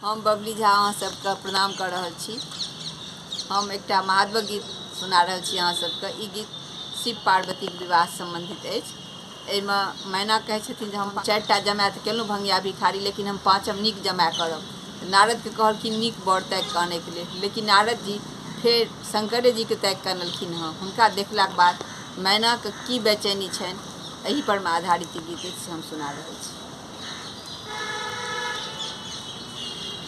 हम बबली झा अहाँ सबके प्रणाम कर रहल छी। हम एकटा महादेव गीत सुना रहल छी अहाँ सबके। ई गीत शिव पार्वती के विवाह संबंधित अछि। एहिमे मैना कहै छथिन जे हम 4टा जमाए तऽ केलहुँ भंगिया भिखारी, लेकिन हम 5म नीक जमाए करब। नारदके कहलखिन नीक बर ताकि कऽ आनैके लेल, लेकिन नारद जी फेर शंकरे जीके ताकि कऽ अनलखिन हँ। हुनका देखलाक बाद मैनाके की बेचैनी छनि, एहि परमे आधारित ई गीत अछि, हम सुना रहल छी।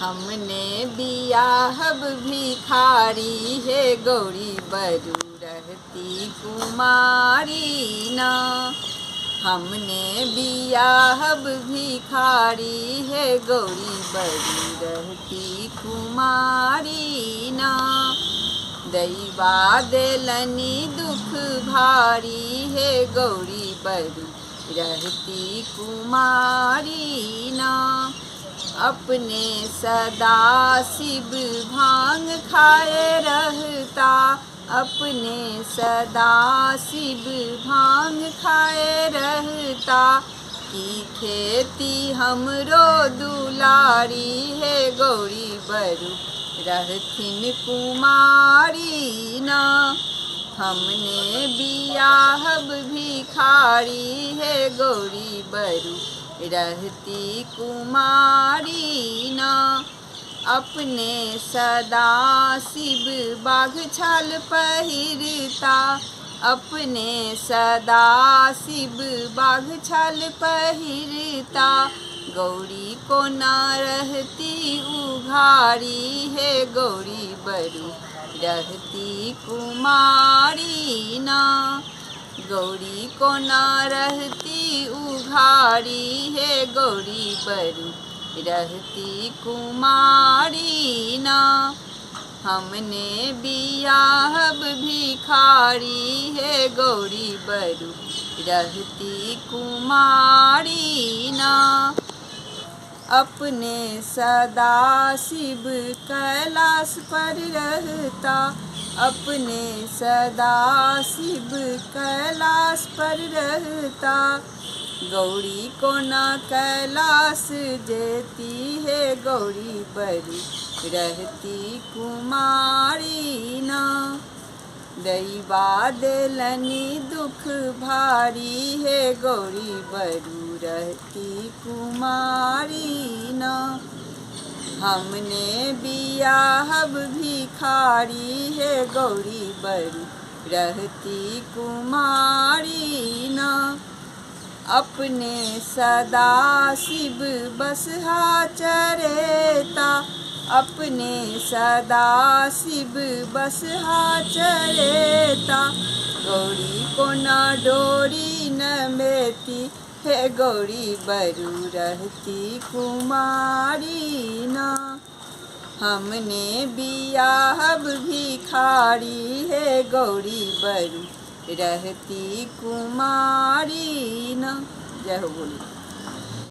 हमने बियाहब भिखारी, हे गौरी बरू रहती कुमारी ना। हमने बियाहब भिखारी, हे गौरी बरू रहती कुमारी ना। दैवा देलनी दुख भारी, हे गौरी बरू रहती कुमारी ना। अपने सदा शिव भांग खाए रहता, अपने सदा शिव भांग खाए रहता। की खेती हमरो दुलारी, हे गौरी बरू रहथिन कुमारी ना। हमने बियाहब भिखारी, हे गौरी बरू रहती कुमारी ना। अपने सदा शिव बाघ छाल पहिरता, अपने सदा शिव बाघ छाल पहिरता। गौरी को ना रहती उघारी, हे गौरी बरू रहती कुमारी ना। गौरी को ना रहती उघारी, हे गौरी बरू रहती कुमारी ना। हमने बियाहब भिखारी, हे गौरी बरू रहती कुमारी ना। अपने सदा शिव कैलाश पर रहता, अपने सदा शिव कैलाश पर रहता। गौरी को ना कैलाश जेती, हे गौरी बरू रहती कुमारी ना। दैवा देलनी दुख भारी, हे गौरी बरू रहती कुमारी ना। हमने बियाहब भिखारी, हे गौरी बरू रहती कुमारी ना। अपने सदा शिव बसहा चरेता, अपने सदा शिव बसहा चरेता। गौरी को ना डोरी न मेती, हे गौरी बरू रहती कुमारी ना। हमने बियाहब भिखारी, हे गौरी बरू रहती कुमारी ना। जय हो बोली।